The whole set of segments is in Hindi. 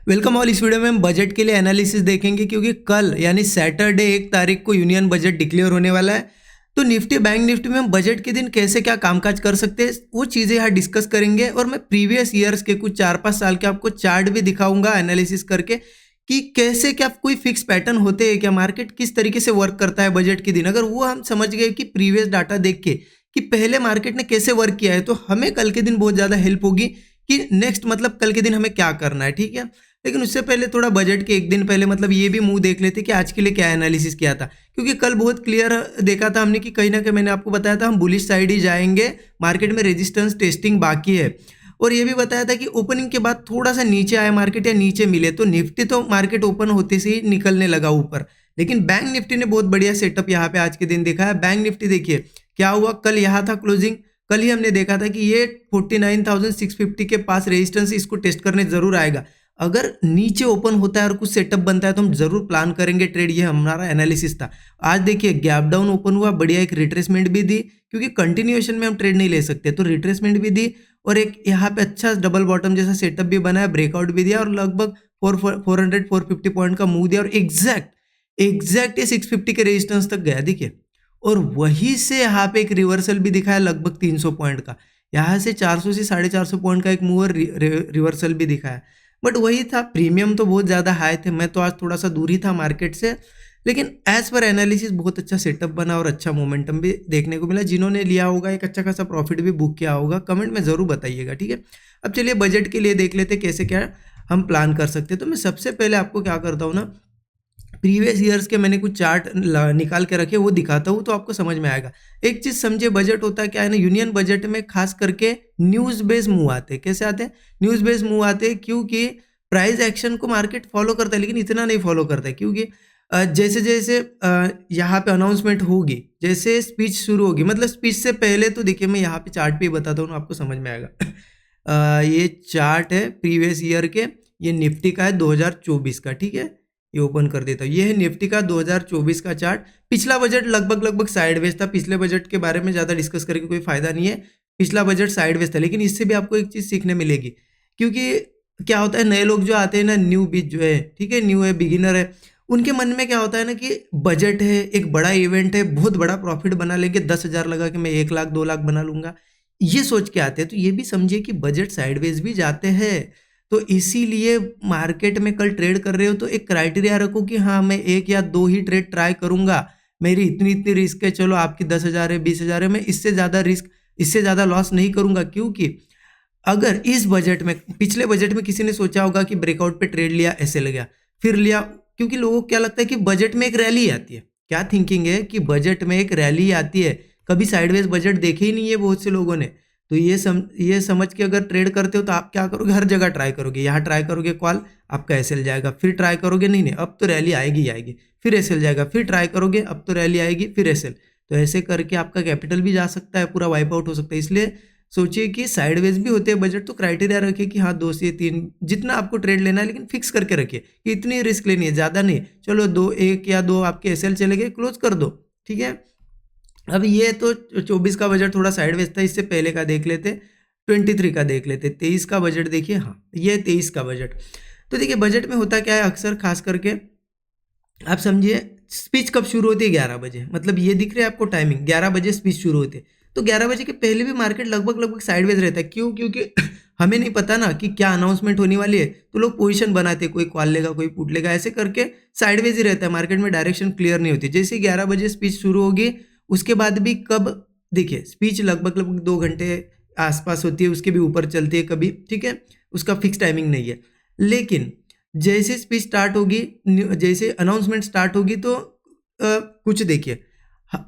Welcome all. इस वीडियो में हम बजट के लिए एनालिसिस देखेंगे क्योंकि कल यानी सैटरडे 1 तारीख को यूनियन बजट डिक्लेयर होने वाला है। तो निफ्टी बैंक निफ्टी में हम बजट के दिन कैसे क्या कामकाज कर सकते हैं वो चीज़ें यहाँ डिस्कस करेंगे और मैं प्रीवियस ईयर्स के कुछ 4-5 साल के आपको चार्ट भी दिखाऊंगा एनालिसिस करके कि कैसे क्या कोई फिक्स पैटर्न होते हैं, क्या मार्केट किस तरीके से वर्क करता है बजट के दिन। अगर वो हम समझ गए कि प्रीवियस डाटा देख के कि पहले मार्केट ने कैसे वर्क किया है तो हमें कल के दिन बहुत ज़्यादा हेल्प होगी कि नेक्स्ट मतलब कल के दिन हमें क्या करना है। ठीक है, लेकिन उससे पहले थोड़ा बजट के एक दिन पहले मतलब ये भी मुंह देख लेते कि आज के लिए क्या एनालिसिस किया था, क्योंकि कल बहुत क्लियर देखा था हमने कि कहीं ना कहीं मैंने आपको बताया था हम बुलिश साइड ही जाएंगे, मार्केट में रेजिस्टेंस टेस्टिंग बाकी है। और ये भी बताया था कि ओपनिंग के बाद थोड़ा सा नीचे आया मार्केट या नीचे मिले तो निफ्टी तो मार्केट ओपन होते से ही निकलने लगा ऊपर, लेकिन बैंक निफ्टी ने बहुत बढ़िया सेटअप यहाँ पे आज के दिन देखा है। बैंक निफ्टी देखिए क्या हुआ, कल यहाँ था क्लोजिंग, कल ही हमने देखा था कि ये 49,650 के पास रेजिस्टेंस, इसको टेस्ट करने जरूर आएगा। अगर नीचे ओपन होता है और कुछ सेटअप बनता है तो हम जरूर प्लान करेंगे ट्रेड, ये हमारा एनालिसिस था। आज देखिए गैप डाउन ओपन हुआ, बढ़िया एक रिट्रेसमेंट भी दी, क्योंकि कंटिन्यूएशन में हम ट्रेड नहीं ले सकते तो रिट्रेसमेंट भी दी और एक यहाँ पे अच्छा डबल बॉटम जैसा सेटअप भी बनाया, ब्रेकआउट भी दिया और लगभग 450 पॉइंट का मूव दिया और एग्जैक्ट ये 650 के रेजिस्टेंस तक गया देखिए। और वहीं से यहाँ पे एक रिवर्सल भी दिखाया लगभग 300 पॉइंट का, यहाँ से 400 से 450 पॉइंट का एक मूव रिवर्सल भी दिखाया। बट वही था, प्रीमियम तो बहुत ज़्यादा हाई थे, मैं तो आज थोड़ा सा दूर ही था मार्केट से, लेकिन एज पर एनालिसिस बहुत अच्छा सेटअप बना और अच्छा मोमेंटम भी देखने को मिला। जिन्होंने लिया होगा एक अच्छा खासा प्रॉफिट भी बुक किया होगा, कमेंट में ज़रूर बताइएगा। ठीक है, अब चलिए बजट के लिए देख लेते कैसे क्या हम प्लान कर सकते हैं। तो मैं सबसे पहले आपको क्या करता हूँ ना, प्रीवियस ईयर्स के मैंने कुछ चार्ट निकाल के रखे वो दिखाता हूँ तो आपको समझ में आएगा। एक चीज़ समझे, बजट होता है क्या है ना, यूनियन बजट में खास करके न्यूज़ बेस्ड मूव आते हैं। कैसे आते हैं? न्यूज़ बेस्ड मूव आते हैं क्योंकि प्राइस एक्शन को मार्केट फॉलो करता है, लेकिन इतना नहीं फॉलो करता है क्योंकि जैसे जैसे यहाँ पे अनाउंसमेंट होगी, जैसे स्पीच शुरू होगी, मतलब स्पीच से पहले तो देखिए मैं यहाँ पे चार्ट पे बताता हूँ आपको समझ में आएगा। ये चार्ट है प्रीवियस ईयर के, ये निफ्टी का है 2024 का। ठीक है, ये ओपन कर देता हूँ, ये है निफ्टी का 2024 का चार्ट। पिछला बजट लगभग साइडवेज था, पिछले बजट के बारे में ज़्यादा डिस्कस करके कोई फायदा नहीं है, पिछला बजट साइडवेज था। लेकिन इससे भी आपको एक चीज़ सीखने मिलेगी, क्योंकि क्या होता है नए लोग जो आते हैं ना, न्यू बीज जो है, ठीक है, न्यू है, बिगिनर है, उनके मन में क्या होता है ना कि बजट है, एक बड़ा इवेंट है, बहुत बड़ा प्रॉफिट बना लेंगे, 10,000 लगा के मैं 1 लाख 2 लाख बना लूंगा, ये सोच के आते हैं। तो ये भी समझिए कि बजट साइडवेज भी जाते हैं। तो इसीलिए मार्केट में कल ट्रेड कर रहे हो तो एक क्राइटेरिया रखो कि हाँ मैं 1 या 2 ही ट्रेड ट्राई करूंगा, मेरी इतनी रिस्क है, चलो आपकी 10,000 है 20,000 है, मैं इससे ज़्यादा रिस्क, इससे ज़्यादा लॉस नहीं करूंगा। क्योंकि अगर इस बजट में, पिछले बजट में किसी ने सोचा होगा कि ब्रेकआउट पे ट्रेड लिया, ऐसे लग गया, फिर लिया, क्योंकि लोगों को क्या लगता है कि बजट में एक रैली आती है, क्या थिंकिंग है कि बजट में एक रैली आती है, कभी साइडवेज बजट देखे ही नहीं है बहुत से लोगों ने। तो ये समझ के अगर ट्रेड करते हो तो आप क्या करोगे, हर जगह ट्राई करोगे, यहाँ ट्राई करोगे कॉल, आपका एसएल जाएगा, फिर ट्राई करोगे नहीं अब तो रैली आएगी ही आएगी, फिर एसएल जाएगा, फिर ट्राई करोगे, अब तो रैली आएगी, फिर एसएल। तो ऐसे करके आपका कैपिटल भी जा सकता है, पूरा वाइप आउट हो सकता है। इसलिए सोचिए कि साइडवेज भी होते हैं बजट, तो क्राइटेरिया रखिए कि हाँ 2 से 3 जितना आपको ट्रेड लेना है, लेकिन फिक्स करके रखिए कि इतनी रिस्क लेनी है, ज़्यादा नहीं। चलो 1 या 2 आपके एसएल चले गए, क्लोज कर दो। ठीक है, अब ये तो 24 का बजट थोड़ा साइडवेज था, इससे पहले का देख लेते, 23 का देख लेते, 23 का बजट देखिए। हाँ ये 23 का बजट। तो देखिए बजट में होता क्या है अक्सर, खास करके आप समझिए स्पीच कब शुरू होती है, 11 बजे, मतलब ये दिख रहा है आपको टाइमिंग, 11 बजे स्पीच शुरू होती है। तो 11 बजे के पहले भी मार्केट लगभग साइडवेज रहता है। क्यों? क्योंकि हमें नहीं पता ना कि क्या अनाउंसमेंट होने वाली है, तो लोग पोजीशन बनाते हैं, कोई कॉल लेगा कोई पुट लेगा, ऐसे करके साइडवेज ही रहता है, मार्केट में डायरेक्शन क्लियर नहीं होती। जैसे 11 बजे स्पीच शुरू होगी, उसके बाद भी कब देखिए स्पीच लगभग 2 घंटे आसपास होती है, उसके भी ऊपर चलती है कभी, ठीक है, उसका फिक्स टाइमिंग नहीं है। लेकिन जैसे स्पीच स्टार्ट होगी, जैसे अनाउंसमेंट स्टार्ट होगी तो कुछ देखिए,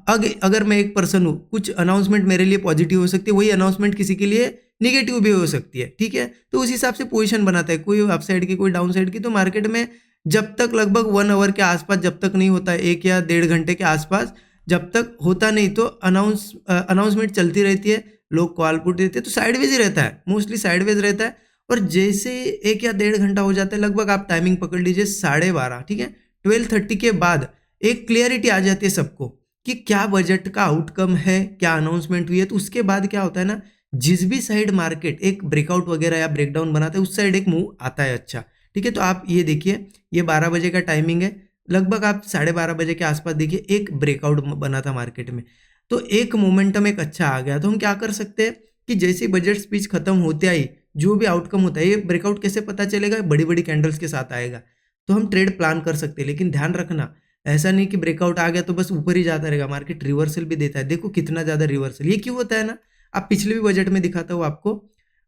अगर मैं एक पर्सन हूँ, कुछ अनाउंसमेंट मेरे लिए पॉजिटिव हो सकती है, वही अनाउंसमेंट किसी के लिए निगेटिव भी हो सकती है। ठीक है, तो उस हिसाब से पोजीशन बनाता है, कोई अपसाइड की कोई डाउन साइड की। तो मार्केट में जब तक लगभग 1 आवर के आसपास जब तक नहीं होता, 1 या 1.5 घंटे के आसपास जब तक होता नहीं, तो अनाउंसमेंट चलती रहती है, लोग कॉल पुट देते हैं, तो साइडवेज ही रहता है, मोस्टली साइडवेज रहता है। और जैसे 1 या 1.5 घंटा हो जाता है, लगभग आप टाइमिंग पकड़ लीजिए 12:30, ठीक है, 12:30 के बाद एक क्लियरिटी आ जाती है सबको कि क्या बजट का आउटकम है, क्या अनाउंसमेंट हुई है। तो उसके बाद क्या होता है ना, जिस भी साइड मार्केट एक ब्रेकआउट वगैरह या ब्रेकडाउन बनाता है, उस साइड एक मूव आता है अच्छा। ठीक है। तो आप ये देखिए, ये 12 बजे का टाइमिंग है, लगभग आप 12:30 बजे के आसपास देखिए एक ब्रेकआउट बना था मार्केट में, तो एक मोमेंटम एक अच्छा आ गया। तो हम क्या कर सकते हैं कि जैसे बजट स्पीच खत्म होते आई जो भी आउटकम होता है, ये ब्रेकआउट कैसे पता चलेगा, बड़ी बड़ी कैंडल्स के साथ आएगा, तो हम ट्रेड प्लान कर सकते हैं। लेकिन ध्यान रखना, ऐसा नहीं कि ब्रेकआउट आ गया तो बस ऊपर ही जाता रहेगा, मार्केट रिवर्सल भी देता है। देखो कितना ज्यादा रिवर्सल, ये क्यों होता है ना, आप पिछले भी बजट में दिखाता हूँ आपको,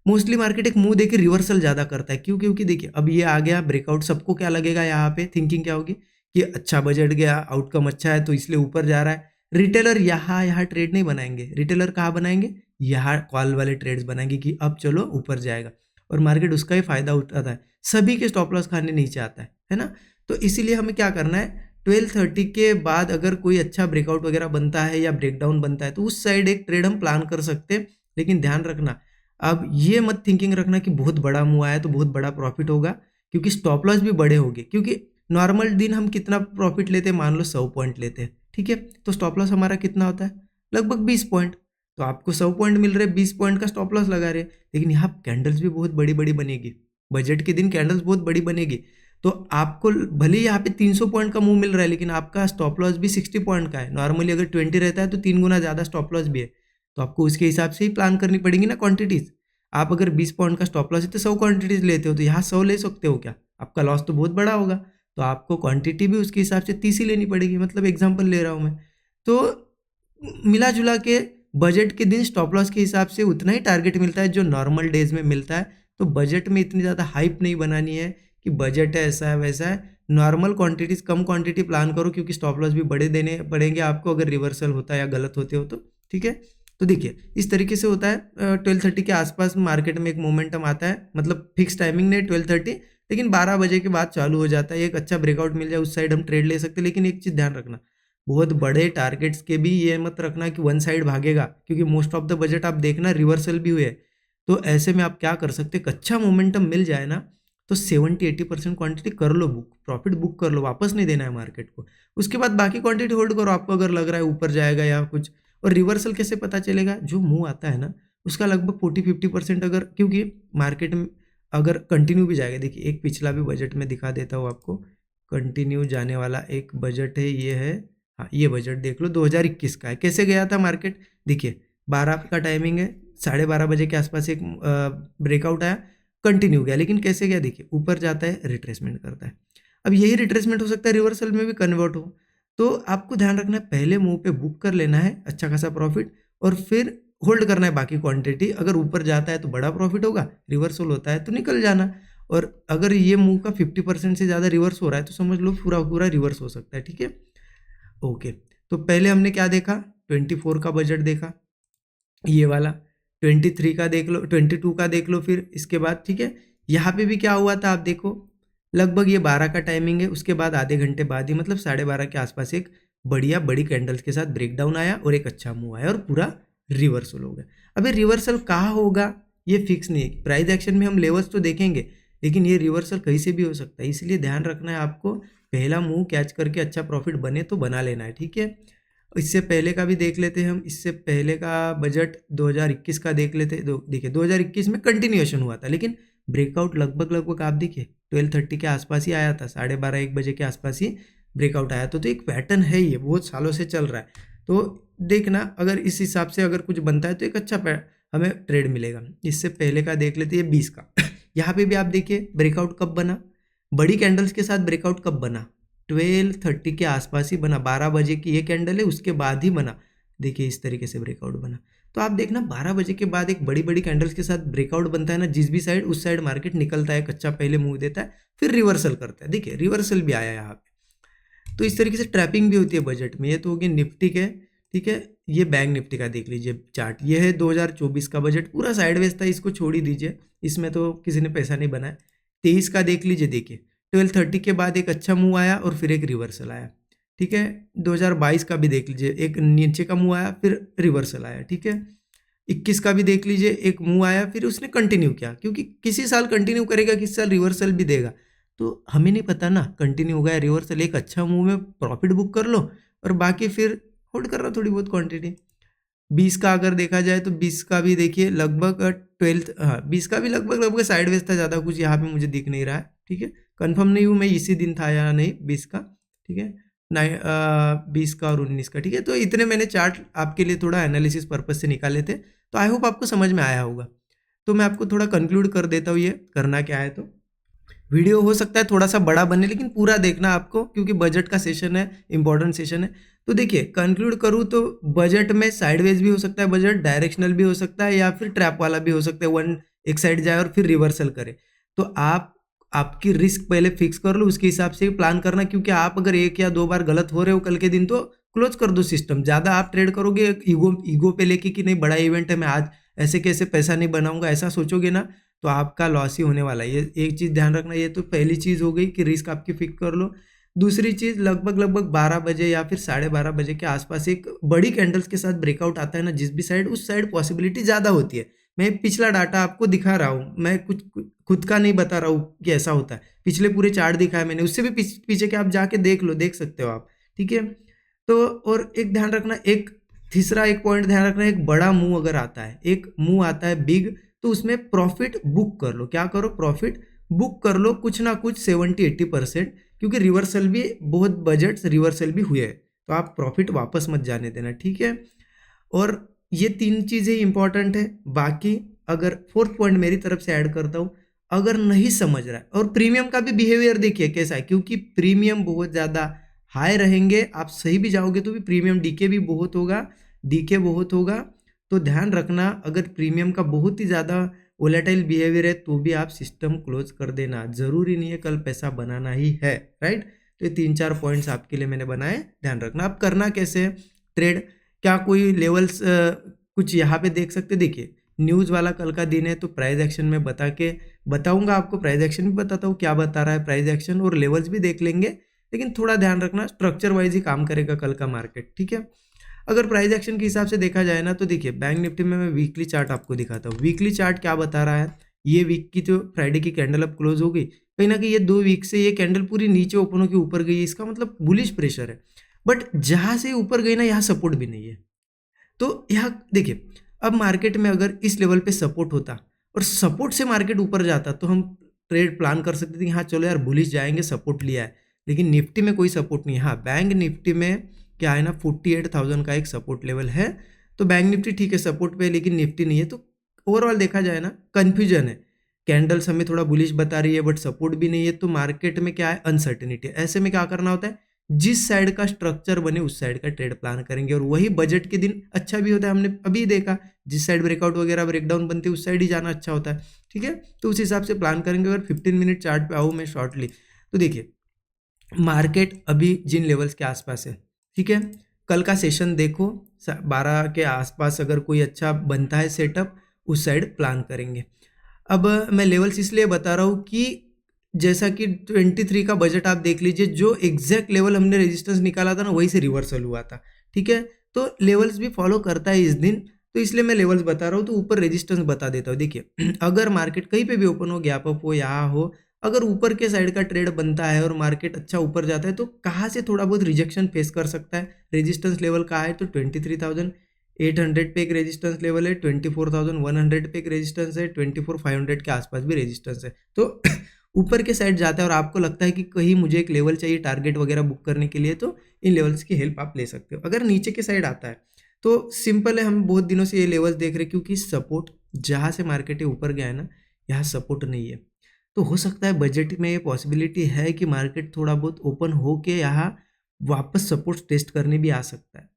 मोस्टली मार्केट एक मुंह देके रिवर्सल ज्यादा करता है। क्यों? क्योंकि देखिए अब ये आ गया ब्रेकआउट, सबको क्या लगेगा यहाँ पे, थिंकिंग क्या होगी कि अच्छा बजट गया, आउटकम अच्छा है तो इसलिए ऊपर जा रहा है। रिटेलर यहाँ यहाँ ट्रेड नहीं बनाएंगे, रिटेलर कहाँ बनाएंगे, यहाँ कॉल वाले ट्रेड्स बनाएंगे कि अब चलो ऊपर जाएगा, और मार्केट उसका ही फायदा उठाता है, सभी के स्टॉप लॉस खाने नीचे आता है ना। तो इसीलिए हमें क्या करना है, 12:30 के बाद अगर कोई अच्छा ब्रेकआउट वगैरह बनता है या ब्रेकडाउन बनता है तो उस साइड एक ट्रेड हम प्लान कर सकते हैं। लेकिन ध्यान रखना, अब ये मत थिंकिंग रखना कि बहुत बड़ा मूव आया तो बहुत बड़ा प्रॉफिट होगा, क्योंकि स्टॉप लॉस भी बड़े होंगे। क्योंकि नॉर्मल दिन हम कितना प्रॉफिट लेते हैं, मान लो 100 पॉइंट लेते हैं, ठीक है, तो स्टॉप लॉस हमारा कितना होता है, लगभग 20 पॉइंट। तो आपको 100 पॉइंट मिल रहे, 20 पॉइंट का स्टॉप लॉस लगा रहे, लेकिन यहाँ कैंडल्स भी बहुत बड़ी बड़ी बनेगी, बजट के दिन कैंडल्स बहुत बड़ी बनेगी। तो आपको भले ही यहाँ पे 300 पॉइंट का मूव मिल रहा है, लेकिन आपका स्टॉप लॉस भी 60 पॉइंट का है। नॉर्मली अगर 20 रहता है तो 3 गुना ज़्यादा स्टॉप लॉस भी है, तो आपको उसके हिसाब से ही प्लान करनी पड़ेगी ना क्वांटिटीज। आप अगर 20 पॉइंट का स्टॉप लॉस है तो 100 क्वांटिटीज लेते हो, तो यहाँ 100 ले सकते हो क्या, आपका लॉस तो बहुत बड़ा होगा। तो आपको क्वांटिटी भी उसके हिसाब से 30 ही लेनी पड़ेगी, मतलब एग्जांपल ले रहा हूँ मैं। तो मिला जुला के बजट के दिन स्टॉप लॉस के हिसाब से उतना ही टारगेट मिलता है जो नॉर्मल डेज में मिलता है। तो बजट में इतनी ज़्यादा हाइप नहीं बनानी है कि बजट है ऐसा है वैसा है, नॉर्मल क्वांटिटीज, कम क्वांटिटी प्लान करो, क्योंकि स्टॉप लॉस भी बड़े देने पड़ेंगे आपको अगर रिवर्सल होता है या गलत होते हो तो, ठीक है। तो देखिए इस तरीके से होता है। 12:30 के आसपास मार्केट में एक मोमेंटम आता है, मतलब फिक्स टाइमिंग नहीं 12:30, लेकिन 12 बजे के बाद चालू हो जाता है। एक अच्छा ब्रेकआउट मिल जाए उस साइड हम ट्रेड ले सकते हैं। लेकिन एक चीज़ ध्यान रखना, बहुत बड़े टारगेट्स के भी ये मत रखना कि वन साइड भागेगा, क्योंकि मोस्ट ऑफ द बजट आप देखना रिवर्सल भी हुए। तो ऐसे में आप क्या कर सकते हैं, अच्छा मोमेंटम मिल जाए ना तो 70-80% क्वांटिटी कर लो बुक, प्रॉफिट बुक कर लो, वापस नहीं देना है मार्केट को। उसके बाद बाकी क्वांटिटी होल्ड करो, आपको अगर लग रहा है ऊपर जाएगा या कुछ। और रिवर्सल कैसे पता चलेगा, जो मुंह आता है ना उसका लगभग 40-50% अगर, क्योंकि मार्केट में अगर कंटिन्यू भी जाएगा, देखिए एक पिछला भी बजट में दिखा देता हूँ आपको, कंटिन्यू जाने वाला एक बजट है, ये है, हाँ ये बजट देख लो 2021 का है। कैसे गया था मार्केट, देखिए 12 का टाइमिंग है, 12:30 बजे के आसपास एक ब्रेकआउट आया, कंटिन्यू गया, लेकिन कैसे गया देखिए, ऊपर जाता है रिट्रेसमेंट करता है। अब यही रिट्रेसमेंट हो सकता है रिवर्सल में भी कन्वर्ट हो। तो आपको ध्यान रखना है, पहले मुंह पे बुक कर लेना है अच्छा खासा प्रॉफिट, और फिर होल्ड करना है बाकी क्वांटिटी। अगर ऊपर जाता है तो बड़ा प्रॉफिट होगा, रिवर्सल होता है तो निकल जाना। और अगर ये मुंह का 50% से ज़्यादा रिवर्स हो रहा है तो समझ लो पूरा पूरा रिवर्स हो सकता है, ठीक है। ओके, तो पहले हमने क्या देखा, 24 का बजट देखा, ये वाला 23 का देख लो, 22 का देख लो, फिर इसके बाद, ठीक है। यहाँ पे भी क्या हुआ था आप देखो, लगभग ये 12 का टाइमिंग है, उसके बाद आधे घंटे बाद ही, मतलब 12:30 के आसपास एक बढ़िया बड़ी कैंडल्स के साथ ब्रेकडाउन आया और एक अच्छा मूव आया और पूरा रिवर्सल हो गया। अब ये रिवर्सल कहाँ होगा ये फिक्स नहीं है, प्राइस एक्शन में हम लेवल्स तो देखेंगे, लेकिन ये रिवर्सल कहीं से भी हो सकता है। इसलिए ध्यान रखना है आपको, पहला मूव कैच करके अच्छा प्रॉफिट बने तो बना लेना है, ठीक है। इससे पहले का भी देख लेते हैं हम, इससे पहले का बजट 2021 का देख लेते हैं। देखिए 2021 में कंटिन्यूएशन हुआ था, लेकिन ब्रेकआउट लगभग लगभग आप देखिए 12:30 के आसपास ही आया था, 12:30-1 बजे के आसपास ही ब्रेकआउट आया था। तो एक पैटर्न है, ये बहुत सालों से चल रहा है। तो देखना अगर इस हिसाब से अगर कुछ बनता है तो एक अच्छा हमें ट्रेड मिलेगा। इससे पहले का देख लेते हैं 20 का यहाँ पे भी आप देखिए ब्रेकआउट कब बना, बड़ी कैंडल्स के साथ ब्रेकआउट कब बना, 12:30 के आसपास ही बना, 12 बजे की ये कैंडल है उसके बाद ही बना। देखिए इस तरीके से ब्रेकआउट बना। तो आप देखना 12 बजे के बाद एक बड़ी बड़ी कैंडल्स के साथ ब्रेकआउट बनता है ना, जिस भी साइड उस साइड मार्केट निकलता है, कच्चा पहले मूव देता है फिर रिवर्सल करता है। देखिए रिवर्सल भी आया यहाँ पे। तो इस तरीके से ट्रैपिंग भी होती है बजट में। ये तो हो गया निफ्टी के, ठीक है। ये बैंक निफ्टी का देख लीजिए चार्ट, ये है 2024 का बजट, पूरा साइडवेज था, इसको छोड़ ही दीजिए, इसमें तो किसी ने पैसा नहीं बनाया। 23 का देख लीजिए, देखिए 12:30 के बाद एक अच्छा मूव आया और फिर एक रिवर्सल आया, ठीक है। 2022 का भी देख लीजिए, एक नीचे का मूव आया फिर रिवर्सल आया, ठीक है। 21 का भी देख लीजिए, एक मूव आया फिर उसने कंटिन्यू किया, क्योंकि किसी साल कंटिन्यू करेगा किसी साल रिवर्सल भी देगा, तो हमें नहीं पता ना कंटिन्यू होगा या रिवर्सल। एक अच्छा मूव में प्रॉफिट बुक कर लो और बाकी फिर होल्ड कर रहा थोड़ी बहुत क्वांटिटी। 20 का अगर देखा जाए तो 20 का भी देखिए लगभग 12, हाँ 20 का भी लगभग लगभग साइडवेज था, ज़्यादा कुछ यहाँ पे मुझे दिख नहीं रहा है, ठीक है, कंफर्म नहीं हूँ मैं इसी दिन था या नहीं 20 का, ठीक है, 20 का और 19 का, ठीक है। तो इतने मैंने चार्ट आपके लिए थोड़ा एनालिसिस पर्पज से निकाले थे, तो आई होप आपको समझ में आया होगा। तो मैं आपको थोड़ा कंक्लूड कर देता हूँ ये करना क्या है। तो वीडियो हो सकता है थोड़ा सा बड़ा बने, लेकिन पूरा देखना आपको, क्योंकि बजट का सेशन है, इंपॉर्टेंट सेशन है। तो देखिए कंक्लूड करूँ तो बजट में साइडवेज भी हो सकता है, बजट डायरेक्शनल भी हो सकता है, या फिर ट्रैप वाला भी हो सकता है, वन एक साइड जाए और फिर रिवर्सल करे। तो आप आपकी रिस्क पहले फिक्स कर लो, उसके हिसाब से प्लान करना, क्योंकि आप अगर एक या दो बार गलत हो रहे हो कल के दिन तो क्लोज कर दो सिस्टम। ज़्यादा आप ट्रेड करोगे ईगो पे लेके कि नहीं बड़ा इवेंट है, मैं आज ऐसे कैसे पैसा नहीं बनाऊंगा, ऐसा सोचोगे ना, तो आपका लॉस ही होने वाला है। ये एक चीज़ ध्यान रखना। ये तो पहली चीज़ हो गई कि रिस्क आपकी फिक्स कर लो। दूसरी चीज़, लगभग 12 बजे या फिर 12:30 बजे के आसपास एक बड़ी कैंडल्स के साथ ब्रेकआउट आता है ना, जिस भी साइड, उस साइड पॉसिबिलिटी ज़्यादा होती है। मैं पिछला डाटा आपको दिखा रहा हूँ, मैं कुछ खुद का नहीं बता रहा हूँ कि ऐसा होता है। पिछले पूरे चार्ट दिखाए मैंने, उससे भी पीछे के आप जाके देख लो, देख सकते हो आप, ठीक है। तो और एक ध्यान रखना, एक तीसरा एक पॉइंट ध्यान रखना, एक बड़ा मूव अगर आता है, एक मूव आता है बिग, तो उसमें प्रॉफिट बुक कर लो। क्या करो, प्रॉफिट बुक कर लो, कुछ ना कुछ 70-80%, क्योंकि रिवर्सल भी, बहुत बजट्स रिवर्सल भी हुए हैं, तो आप प्रॉफिट वापस मत जाने देना, ठीक है। और ये तीन चीज़ें इंपॉर्टेंट है। बाकी अगर फोर्थ पॉइंट मेरी तरफ से ऐड करता हूँ, अगर नहीं समझ रहा है, और प्रीमियम का भी बिहेवियर देखिए कैसा है, क्योंकि प्रीमियम बहुत ज़्यादा हाई रहेंगे, आप सही भी जाओगे तो भी प्रीमियम डीके भी बहुत होगा, डीके बहुत होगा। तो ध्यान रखना, अगर प्रीमियम का बहुत ही ज़्यादा वोलेटाइल बिहेवियर है तो भी आप सिस्टम क्लोज कर देना, ज़रूरी नहीं है कल पैसा बनाना ही है, राइट। तो ये 3-4 पॉइंट्स आपके लिए मैंने बनाए, ध्यान रखना। आप करना कैसे है ट्रेड, क्या कोई लेवल्स कुछ यहाँ पे देख सकते, देखिए न्यूज़ वाला कल का दिन है, तो प्राइस एक्शन में बताऊंगा आपको, प्राइस एक्शन भी बताता हूँ क्या बता रहा है प्राइस एक्शन, और लेवल्स भी देख लेंगे। लेकिन थोड़ा ध्यान रखना, स्ट्रक्चर वाइज ही काम करेगा कल का मार्केट, ठीक है। अगर प्राइस एक्शन के हिसाब से देखा जाए ना, तो देखिए बैंक निफ्टी में मैं वीकली चार्ट आपको दिखाता हूँ। वीकली चार्ट क्या बता रहा है, ये वीक की जो फ्राइडे की कैंडल अब क्लोज हो गई, कहीं ना कहीं ये 2 वीक से ये कैंडल पूरी नीचे ओपन होकर ऊपर गई है, इसका मतलब बुलिश प्रेशर है। बट जहां से ऊपर गई ना, यहाँ सपोर्ट भी नहीं है। तो यहाँ देखिए, अब मार्केट में अगर इस लेवल पे सपोर्ट होता और सपोर्ट से मार्केट ऊपर जाता, तो हम ट्रेड प्लान कर सकते थे कि हाँ चलो यार बुलिश जाएंगे, सपोर्ट लिया है। लेकिन निफ्टी में कोई सपोर्ट नहीं है। हाँ, बैंक निफ्टी में क्या है ना, 48,000 का एक सपोर्ट लेवल है, तो बैंक निफ्टी ठीक है सपोर्ट पे, लेकिन निफ्टी नहीं है। तो ओवरऑल देखा जाए ना, कन्फ्यूजन है। कैंडल्स हमें थोड़ा बुलिश बता रही है बट सपोर्ट भी नहीं है, तो मार्केट में क्या है, अनसर्टेनिटी। ऐसे में क्या करना होता है, जिस साइड का स्ट्रक्चर बने उस साइड का ट्रेड प्लान करेंगे, और वही बजट के दिन अच्छा भी होता है। हमने अभी देखा, जिस साइड ब्रेकआउट वगैरह ब्रेकडाउन बनते हैं उस साइड ही जाना अच्छा होता है, ठीक है। तो उस हिसाब से प्लान करेंगे। अगर 15 मिनट चार्ट पे आऊँ मैं शॉर्टली, तो देखिए मार्केट अभी जिन लेवल्स के आसपास है, ठीक है। कल का सेशन देखो, 12 के आसपास अगर कोई अच्छा बनता है सेटअप, उस साइड प्लान करेंगे। अब मैं लेवल्स इसलिए बता रहा हूँ कि जैसा कि 23 का बजट आप देख लीजिए, जो एग्जैक्ट लेवल हमने रेजिस्टेंस निकाला था ना, वही से रिवर्सल हुआ था, ठीक है। तो लेवल्स भी फॉलो करता है इस दिन, तो इसलिए मैं लेवल्स बता रहा हूँ। तो ऊपर रेजिस्टेंस बता देता हूँ। देखिए अगर मार्केट कहीं पे भी ओपन हो, गैप अप हो, यहाँ हो, अगर ऊपर के साइड का ट्रेड बनता है और मार्केट अच्छा ऊपर जाता है, तो कहाँ से थोड़ा बहुत रिजेक्शन फेस कर सकता है। रेजिस्टेंस लेवल कहाँ है, तो 23,800 पे एक रेजिस्टेंस लेवल है, 24,100 पे एक रेजिस्टेंस है, 24,500 के आसपास भी रेजिस्टेंस है। तो ऊपर के साइड जाता है और आपको लगता है कि कहीं मुझे एक लेवल चाहिए टारगेट वगैरह बुक करने के लिए, तो इन लेवल्स की हेल्प आप ले सकते हो। अगर नीचे के साइड आता है तो सिंपल है, हम बहुत दिनों से ये लेवल्स देख रहे हैं, क्योंकि सपोर्ट जहाँ से मार्केट ऊपर गया है ना, यहाँ सपोर्ट नहीं है। तो हो सकता है बजट में ये पॉसिबिलिटी है कि मार्केट थोड़ा बहुत ओपन हो के यहाँ वापस सपोर्ट टेस्ट करने भी आ सकता है।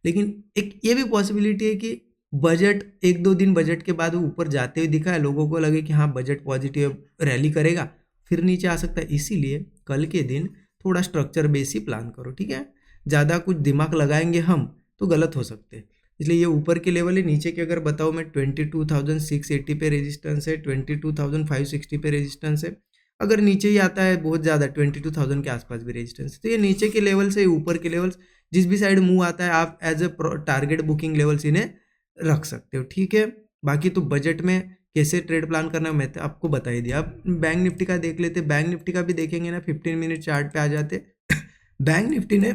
लेकिन एक ये भी पॉसिबिलिटी है कि बजट 1-2 दिन बजट के बाद वो ऊपर जाते हुए दिखा है, लोगों को लगे कि हाँ बजट पॉजिटिव रैली करेगा, फिर नीचे आ सकता है। इसीलिए कल के दिन थोड़ा स्ट्रक्चर बेस ही प्लान करो, ठीक है। ज़्यादा कुछ दिमाग लगाएंगे हम तो गलत हो सकते हैं। इसलिए ये ऊपर के लेवल है। नीचे के अगर बताओ मैं, 22,680 पे रेजिस्टेंस है, 22,560 पे रेजिस्टेंस है। अगर नीचे ही आता है बहुत ज़्यादा, 22,000 के आसपास भी रेजिस्टेंस है। तो ये नीचे के लेवल से ऊपर के लेवल्स, जिस भी साइड मुंह आता है, आप as a target booking levels इन्हें रख सकते हो, ठीक है। बाकी तो बजट में कैसे ट्रेड प्लान करना है मैं तो आपको बता ही दिया। अब बैंक निफ्टी का देख लेते, बैंक निफ्टी का भी देखेंगे ना, 15 मिनट चार्ट पे आ जाते। बैंक निफ्टी ने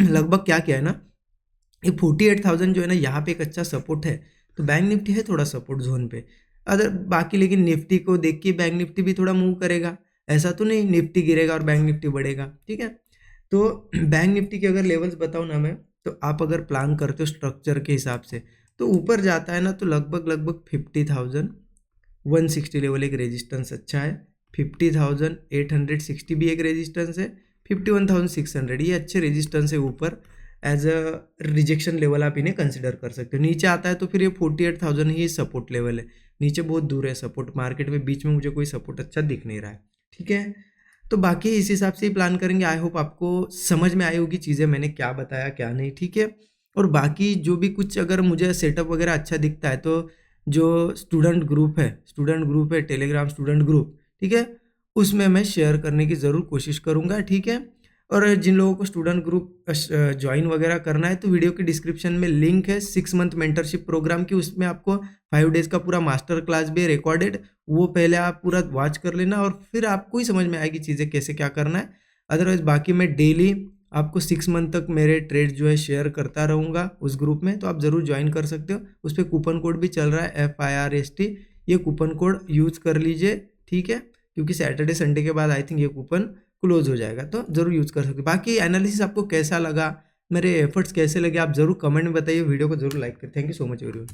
लगभग क्या किया है ना, ये 48,000 जो है ना, यहाँ पे एक अच्छा सपोर्ट है, तो बैंक निफ्टी है थोड़ा सपोर्ट जोन पे। अदर बाकी लेकिन निफ्टी को देख के बैंक निफ्टी भी थोड़ा मूव करेगा। ऐसा तो नहीं निफ्टी गिरेगा और बैंक निफ्टी बढ़ेगा, ठीक है। तो बैंक निफ्टी के अगर लेवल्स बताऊँ ना मैं, तो आप अगर प्लान करते हो स्ट्रक्चर के हिसाब से तो ऊपर जाता है ना तो लगभग 50,160 लेवल एक रेजिस्टेंस अच्छा है, 50,860 भी एक रेजिस्टेंस है, 51,600 ये अच्छे रेजिस्टेंस है ऊपर। एज अ रिजेक्शन लेवल आप इन्हें कंसिडर कर सकते हो। नीचे आता है तो फिर ये 48,000 ही सपोर्ट लेवल है, नीचे बहुत दूर है सपोर्ट मार्केट में, बीच में मुझे कोई सपोर्ट अच्छा दिख नहीं रहा है, ठीक है। तो बाकी इस हिसाब से ही प्लान करेंगे। आई होप आपको समझ में आई होगी चीज़ें मैंने क्या बताया क्या नहीं, ठीक है। और बाकी जो भी कुछ अगर मुझे सेटअप वगैरह अच्छा दिखता है तो जो स्टूडेंट ग्रुप है टेलीग्राम स्टूडेंट ग्रुप, ठीक है, उसमें मैं शेयर करने की ज़रूर कोशिश करूँगा, ठीक है। और जिन लोगों को स्टूडेंट ग्रुप ज्वाइन वगैरह करना है तो वीडियो के डिस्क्रिप्शन में लिंक है 6 मंथ मेंटरशिप प्रोग्राम की, उसमें आपको 5 डेज़ का पूरा मास्टर क्लास भी है रिकॉर्डेड, वो पहले आप पूरा वॉच कर लेना और फिर आपको ही समझ में आएगी चीज़ें कैसे क्या करना है। अदरवाइज बाकी मैं डेली आपको 6 मंथ तक मेरे ट्रेड जो है शेयर करता रहूँगा उस ग्रुप में, तो आप ज़रूर ज्वाइन कर सकते हो। उस पर कूपन कोड भी चल रहा है FIRST, ये कूपन कोड यूज़ कर लीजिए, ठीक है, क्योंकि सैटरडे संडे के बाद आई थिंक ये कूपन क्लोज हो जाएगा, तो ज़रूर यूज़ कर सकते हो। बाकी एनालिसिस आपको कैसा लगा, मेरे एफर्ट्स कैसे लगे, आप ज़रूर कमेंट में बताइए, वीडियो को ज़रूर लाइक करें। Thank you so much everyone.